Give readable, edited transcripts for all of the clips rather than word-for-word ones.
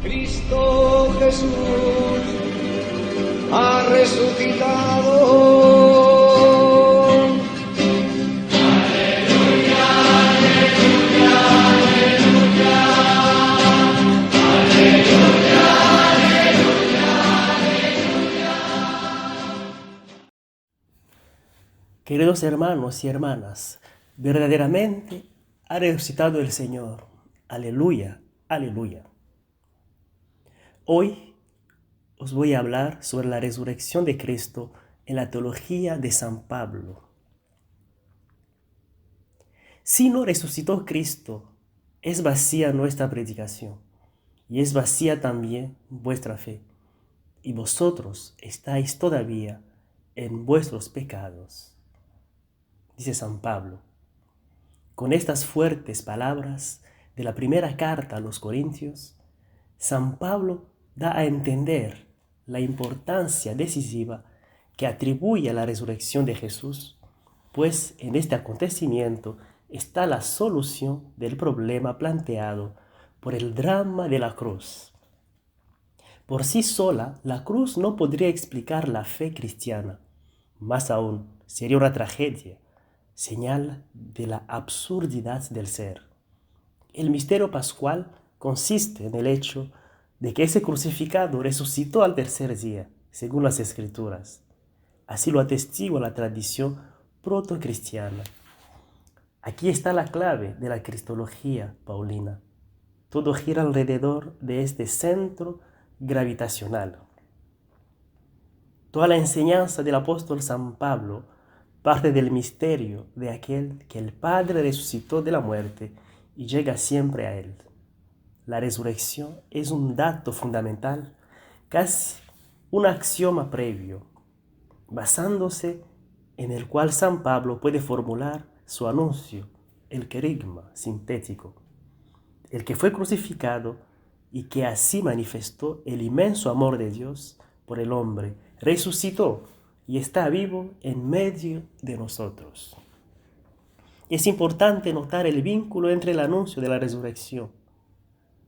Cristo Jesús ha resucitado. Aleluya, aleluya, aleluya. Aleluya, aleluya, aleluya. Queridos hermanos y hermanas, verdaderamente ha resucitado el Señor. Aleluya, aleluya. Hoy os voy a hablar sobre la resurrección de Cristo en la teología de San Pablo. Si no resucitó Cristo, es vacía nuestra predicación y es vacía también vuestra fe, y vosotros estáis todavía en vuestros pecados. Dice San Pablo. Con estas fuertes palabras de la primera carta a los Corintios, San Pablo da a entender la importancia decisiva que atribuye a la resurrección de Jesús, pues en este acontecimiento está la solución del problema planteado por el drama de la cruz. Por sí sola, la cruz no podría explicar la fe cristiana. Más aún, sería una tragedia, señal de la absurdidad del ser. El misterio pascual consiste en el hecho de que ese crucificado resucitó al tercer día, según las Escrituras. Así lo atestigua la tradición protocristiana. Aquí está la clave de la cristología paulina. Todo gira alrededor de este centro gravitacional. Toda la enseñanza del apóstol San Pablo parte del misterio de aquel que el Padre resucitó de la muerte y llega siempre a él. La resurrección es un dato fundamental, casi un axioma previo, basándose en el cual San Pablo puede formular su anuncio, el querigma sintético, el que fue crucificado y que así manifestó el inmenso amor de Dios por el hombre, resucitó y está vivo en medio de nosotros. Es importante notar el vínculo entre el anuncio de la resurrección,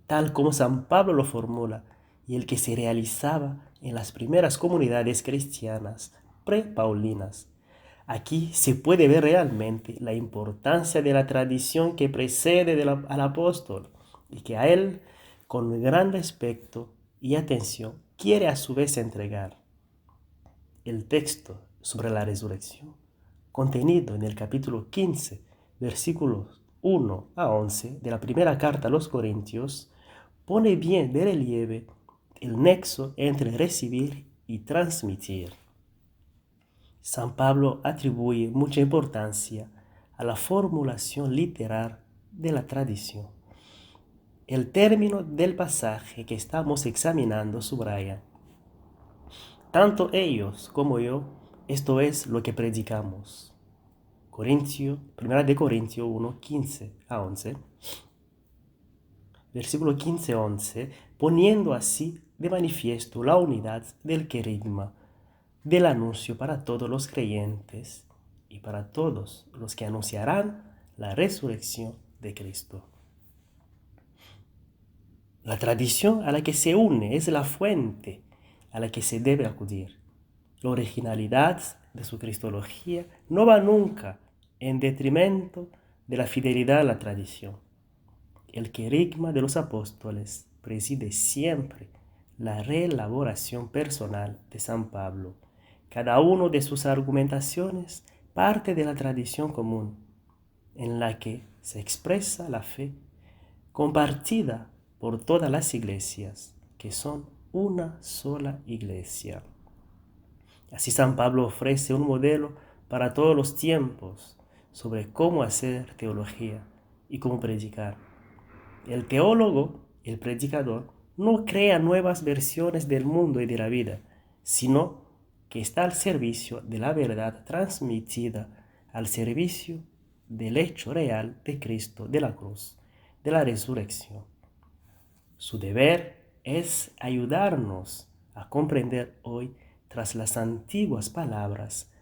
tal como San Pablo lo formula, y el que se realizaba en las primeras comunidades cristianas pre-paulinas. Aquí se puede ver realmente la importancia de la tradición que precede al apóstol y que a él, con gran respeto y atención, quiere a su vez entregar. El texto sobre la resurrección, contenido en el capítulo 15, versículos 1 a 11 de la primera carta a los Corintios, pone bien de relieve el nexo entre recibir y transmitir. San Pablo atribuye mucha importancia a la formulación literal de la tradición. El término del pasaje que estamos examinando subraya: tanto ellos como yo, esto es lo que predicamos. 1 de Corintios 1, 15 a 11. Versículo 15-11, poniendo así de manifiesto la unidad del querigma, del anuncio para todos los creyentes y para todos los que anunciarán la resurrección de Cristo. La tradición a la que se une es la fuente a la que se debe acudir. La originalidad de su cristología no va nunca en detrimento de la fidelidad a la tradición. El querigma de los apóstoles preside siempre la reelaboración personal de San Pablo. Cada uno de sus argumentaciones parte de la tradición común, en la que se expresa la fe compartida por todas las iglesias, que son una sola iglesia. Así San Pablo ofrece un modelo para todos los tiempos sobre cómo hacer teología y cómo predicar. El teólogo, el predicador, no crea nuevas versiones del mundo y de la vida, sino que está al servicio de la verdad transmitida, al servicio del hecho real de Cristo, de la cruz, de la resurrección. Su deber es ayudarnos a comprender hoy, tras las antiguas palabras,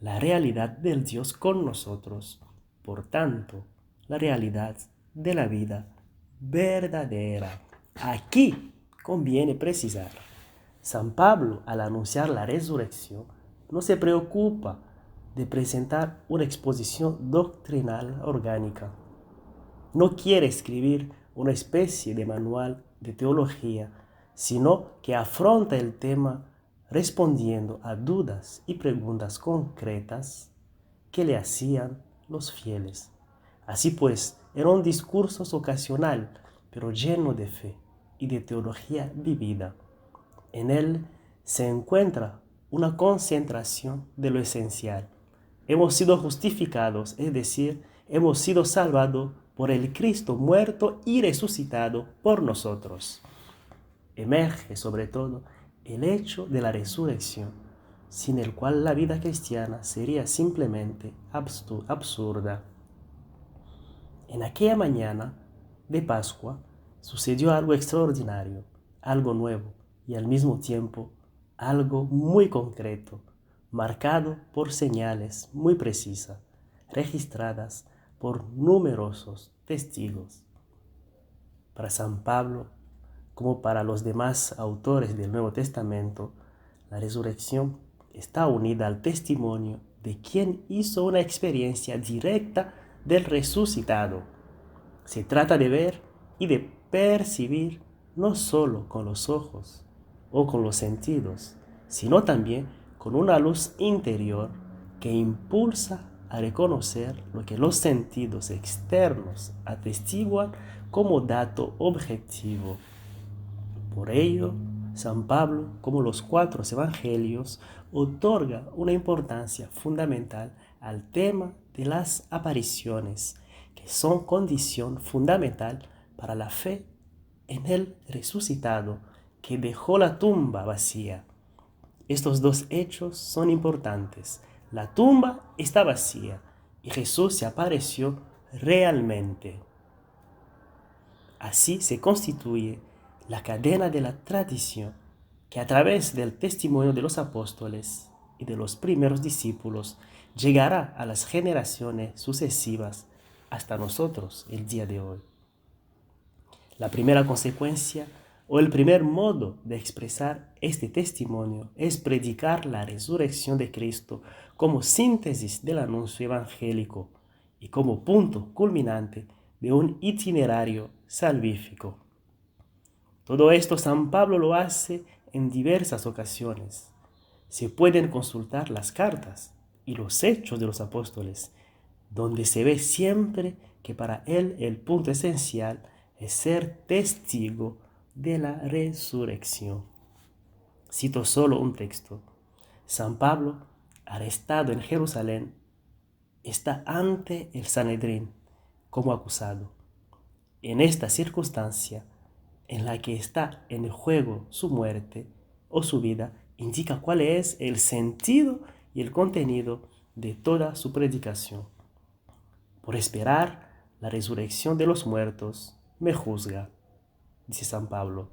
la realidad del Dios con nosotros, por tanto, la realidad de la vida verdadera, aquí conviene precisar. San Pablo, al anunciar la resurrección, no se preocupa de presentar una exposición doctrinal orgánica. No quiere escribir una especie de manual de teología, sino que afronta el tema respondiendo a dudas y preguntas concretas que le hacían los fieles. Así pues, era un discurso ocasional, pero lleno de fe y de teología vivida. En él se encuentra una concentración de lo esencial. Hemos sido justificados, es decir, hemos sido salvados por el Cristo muerto y resucitado por nosotros. Emerge sobre todo el hecho de la resurrección, sin el cual la vida cristiana sería simplemente absurda. En aquella mañana de Pascua sucedió algo extraordinario, algo nuevo y al mismo tiempo algo muy concreto, marcado por señales muy precisas, registradas por numerosos testigos. Para San Pablo, como para los demás autores del Nuevo Testamento, la resurrección está unida al testimonio de quien hizo una experiencia directa del resucitado. Se trata de ver y de percibir no solo con los ojos o con los sentidos, sino también con una luz interior que impulsa a reconocer lo que los sentidos externos atestiguan como dato objetivo. Por ello, San Pablo, como los 4 evangelios, otorga una importancia fundamental al tema de las apariciones, que son condición fundamental para la fe en el resucitado, que dejó la tumba vacía. Estos dos hechos son importantes. La tumba está vacía y Jesús se apareció realmente. Así se constituye la cadena de la tradición que a través del testimonio de los apóstoles y de los primeros discípulos llegará a las generaciones sucesivas hasta nosotros el día de hoy. La primera consecuencia o el primer modo de expresar este testimonio es predicar la resurrección de Cristo como síntesis del anuncio evangélico y como punto culminante de un itinerario salvífico. Todo esto San Pablo lo hace en diversas ocasiones. Se pueden consultar las cartas y los hechos de los apóstoles, donde se ve siempre que para él el punto esencial es ser testigo de la resurrección. Cito solo un texto. San Pablo, arrestado en Jerusalén, está ante el Sanedrín como acusado. En esta circunstancia, en la que está en juego su muerte o su vida, indica cuál es el sentido y el contenido de toda su predicación. Por esperar la resurrección de los muertos, me juzga, dice San Pablo.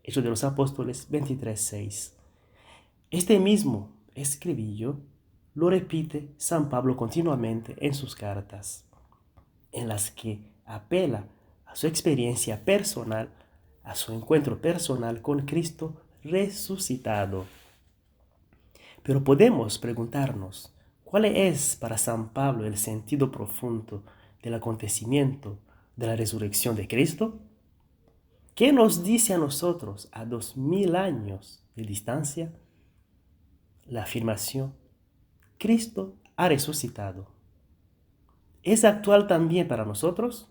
Hechos de los Apóstoles 23:6. Este mismo escribillo lo repite San Pablo continuamente en sus cartas, en las que apela a su experiencia personal, a su encuentro personal con Cristo resucitado. Pero podemos preguntarnos, ¿cuál es para San Pablo el sentido profundo del acontecimiento de la resurrección de Cristo? ¿Qué nos dice a nosotros a 2000 años de distancia? La afirmación, Cristo ha resucitado. ¿Es actual también para nosotros?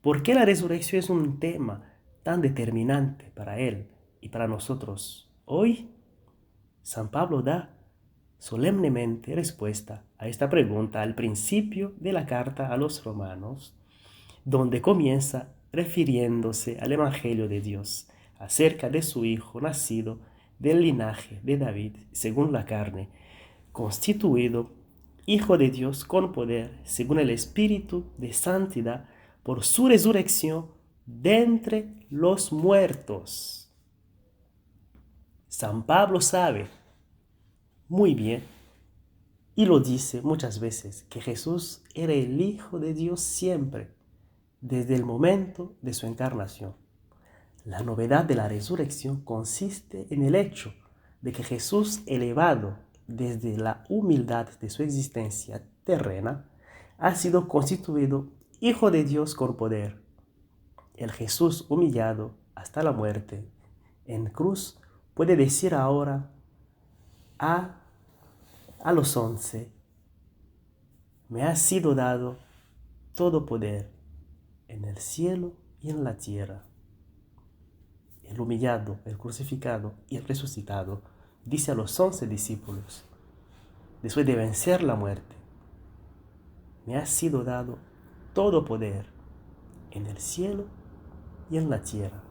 ¿Por qué la resurrección es un tema tan determinante para Él y para nosotros hoy? San Pablo da solemnemente respuesta a esta pregunta al principio de la carta a los romanos, donde comienza refiriéndose al Evangelio de Dios acerca de su Hijo nacido del linaje de David según la carne, constituido Hijo de Dios con poder según el Espíritu de santidad por su resurrección de entre los muertos. San Pablo sabe muy bien y lo dice muchas veces que Jesús era el Hijo de Dios siempre, desde el momento de su encarnación. La novedad de la resurrección consiste en el hecho de que Jesús, elevado desde la humildad de su existencia terrena, ha sido constituido Hijo de Dios con poder. El Jesús humillado hasta la muerte en cruz puede decir ahora a los 11: me ha sido dado todo poder en el cielo y en la tierra. El humillado, el crucificado y el resucitado dice a los 11 discípulos, después de vencer la muerte: me ha sido dado todo poder en el cielo y en la tierra.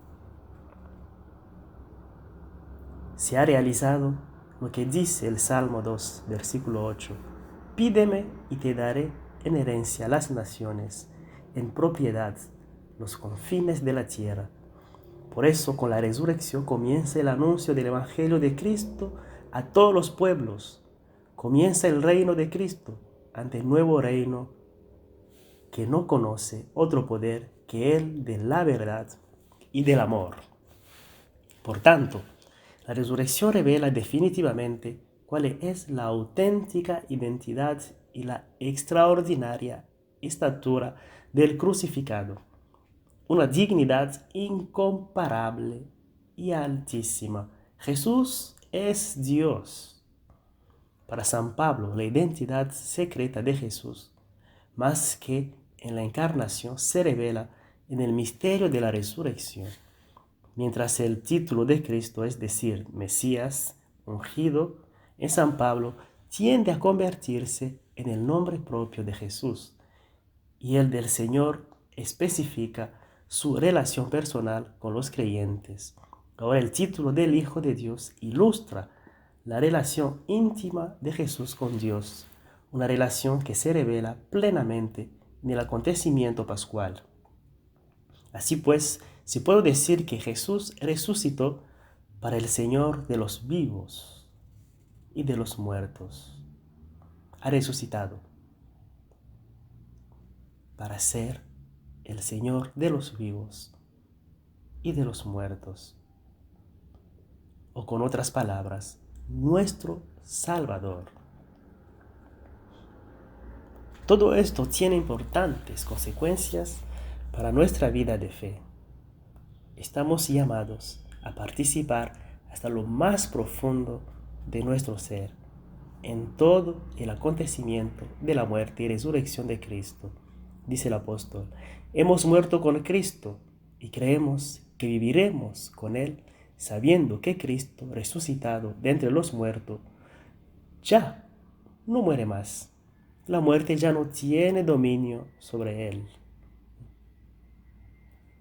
Se ha realizado lo que dice el Salmo 2, versículo 8. Pídeme y te daré en herencia las naciones, en propiedad los confines de la tierra. Por eso, con la resurrección comienza el anuncio del Evangelio de Cristo a todos los pueblos. Comienza el reino de Cristo ante el nuevo reino que no conoce otro poder que el de la verdad y del amor. Por tanto, la resurrección revela definitivamente cuál es la auténtica identidad y la extraordinaria estatura del crucificado. Una dignidad incomparable y altísima. Jesús es Dios. Para San Pablo, la identidad secreta de Jesús, más que en la encarnación, se revela en el misterio de la resurrección. Mientras el título de Cristo, es decir, Mesías, ungido, en San Pablo tiende a convertirse en el nombre propio de Jesús, y el del Señor especifica su relación personal con los creyentes. Ahora el título del Hijo de Dios ilustra la relación íntima de Jesús con Dios, una relación que se revela plenamente en el acontecimiento pascual. Así pues, si puedo decir que Jesús resucitó para el Señor de los vivos y de los muertos. Ha resucitado para ser el Señor de los vivos y de los muertos. O con otras palabras, nuestro Salvador. Todo esto tiene importantes consecuencias para nuestra vida de fe. Estamos llamados a participar hasta lo más profundo de nuestro ser en todo el acontecimiento de la muerte y resurrección de Cristo. Dice el apóstol, hemos muerto con Cristo y creemos que viviremos con Él, sabiendo que Cristo, resucitado de entre los muertos, ya no muere más. La muerte ya no tiene dominio sobre Él.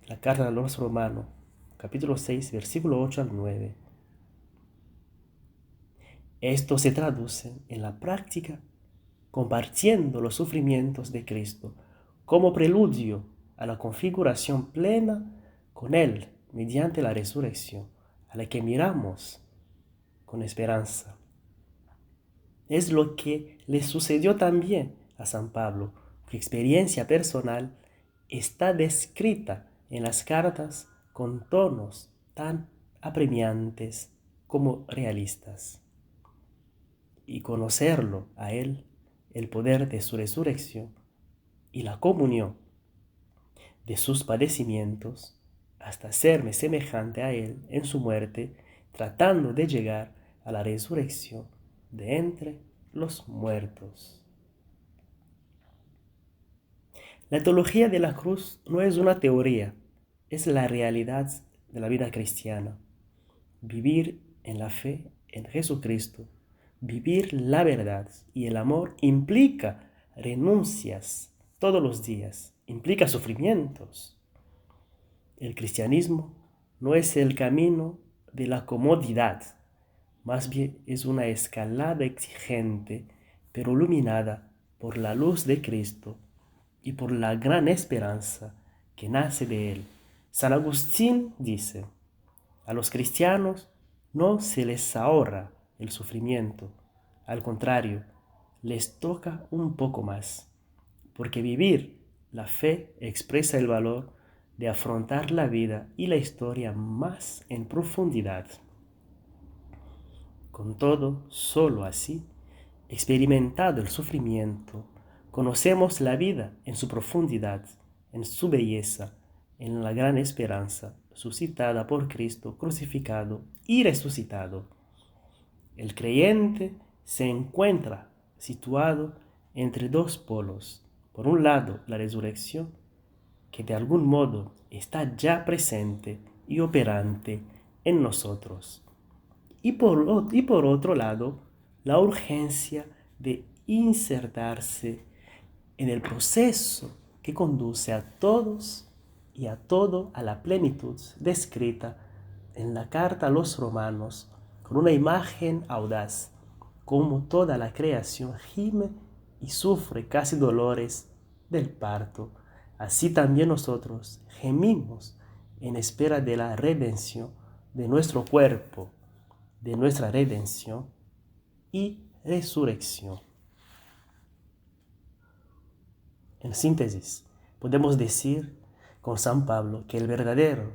La carta a los Romanos, capítulo 6, versículo 8 al 9. Esto se traduce en la práctica compartiendo los sufrimientos de Cristo como preludio a la configuración plena con Él mediante la resurrección, a la que miramos con esperanza. Es lo que le sucedió también a San Pablo, cuya experiencia personal está descrita en las cartas con tonos tan apremiantes como realistas. Y conocerlo a Él, el poder de su resurrección y la comunión de sus padecimientos, hasta serme semejante a Él en su muerte, tratando de llegar a la resurrección de entre los muertos. La teología de la cruz no es una teoría, es la realidad de la vida cristiana. Vivir en la fe en Jesucristo, vivir la verdad y el amor implica renuncias todos los días, implica sufrimientos. El cristianismo no es el camino de la comodidad, más bien es una escalada exigente, pero iluminada por la luz de Cristo y por la gran esperanza que nace de Él. San Agustín dice, a los cristianos no se les ahorra el sufrimiento, al contrario, les toca un poco más, porque vivir la fe expresa el valor de afrontar la vida y la historia más en profundidad. Con todo, solo así, experimentado el sufrimiento, conocemos la vida en su profundidad, en su belleza, en la gran esperanza suscitada por Cristo crucificado y resucitado. El creyente se encuentra situado entre dos polos. Por un lado, la resurrección, que de algún modo está ya presente y operante en nosotros. Y por otro lado, la urgencia de insertarse en el proceso que conduce a todos y a todo a la plenitud descrita en la carta a los romanos con una imagen audaz, como toda la creación gime y sufre casi dolores del parto. Así también nosotros gemimos en espera de la redención de nuestro cuerpo, de nuestra redención y resurrección. En síntesis, podemos decir con San Pablo que el verdadero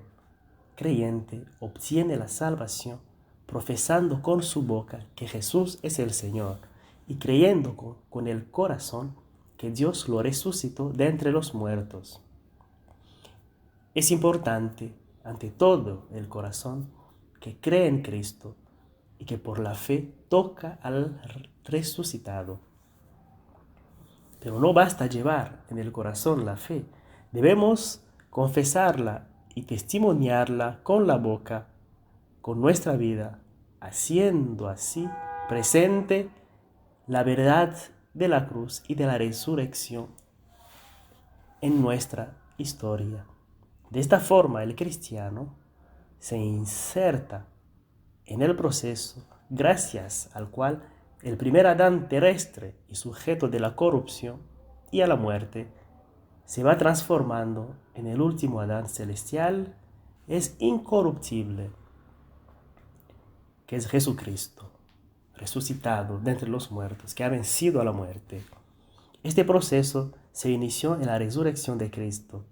creyente obtiene la salvación profesando con su boca que Jesús es el Señor y creyendo con el corazón que Dios lo resucitó de entre los muertos. Es importante, ante todo el corazón, que cree en Cristo y que por la fe toca al resucitado. Pero no basta llevar en el corazón la fe, debemos confesarla y testimoniarla con la boca, con nuestra vida, haciendo así presente la verdad de la cruz y de la resurrección en nuestra historia. De esta forma, el cristiano se inserta en el proceso gracias al cual el primer Adán terrestre y sujeto de la corrupción y a la muerte se va transformando en el último Adán celestial, es incorruptible, que es Jesucristo, resucitado de entre los muertos, que ha vencido a la muerte. Este proceso se inició en la resurrección de Cristo,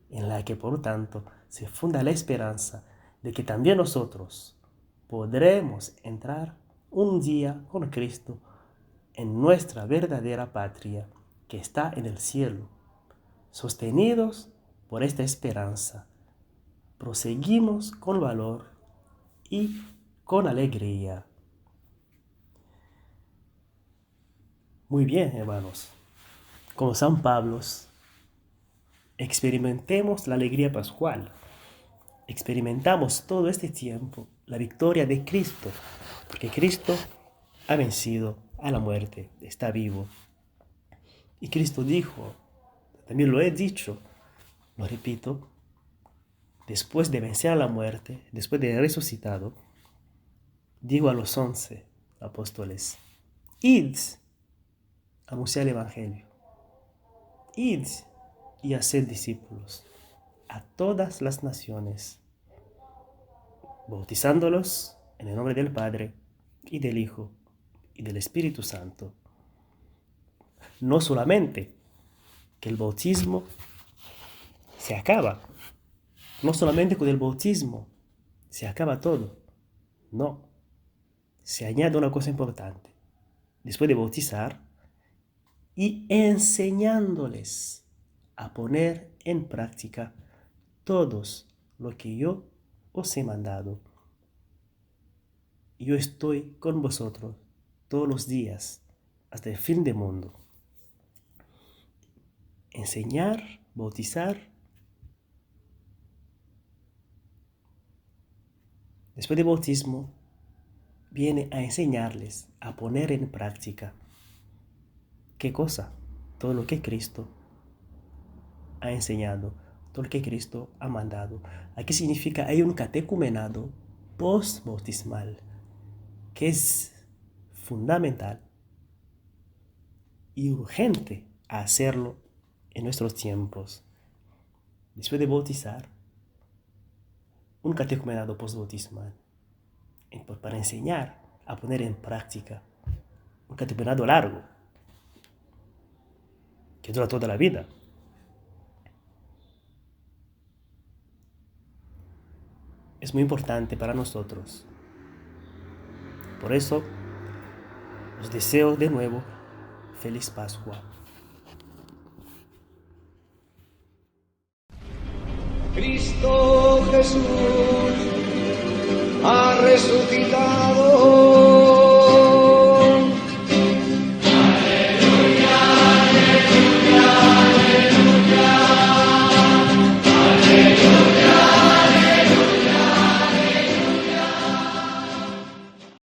en la que por tanto se funda la esperanza de que también nosotros podremos entrar un día con Cristo en nuestra verdadera patria que está en el cielo. Sostenidos por esta esperanza, proseguimos con valor y con alegría. Muy bien, hermanos. Como San Pablo, experimentemos la alegría pascual. Experimentamos todo este tiempo la victoria de Cristo, porque Cristo ha vencido a la muerte, está vivo. Y Cristo dijo, también lo he dicho, lo repito, después de vencer a la muerte, después de haber resucitado, digo a los 11 apóstoles, id, anunciar el Evangelio, id y haced discípulos a todas las naciones, bautizándolos en el nombre del Padre y del Hijo y del Espíritu Santo. No solamente que el bautismo se acaba, no solamente con el bautismo se acaba todo, no, se añade una cosa importante, después de bautizar y enseñándoles a poner en práctica todos lo que yo os he mandado. Yo estoy con vosotros todos los días hasta el fin del mundo. Enseñar, bautizar. Después del bautismo, viene a enseñarles a poner en práctica. ¿Qué cosa? Todo lo que Cristo ha enseñado, todo lo que Cristo ha mandado. Aquí significa hay un catecumenado post-bautismal, que es fundamental y urgente hacerlo en nuestros tiempos. Después de bautizar, un catecumenado post-bautismal, para enseñar a poner en práctica. Un catecumenado largo, que dura toda la vida. es muy importante para nosotros. Por eso, os deseo de nuevo feliz Pascua. Cristo Jesús ha resucitado.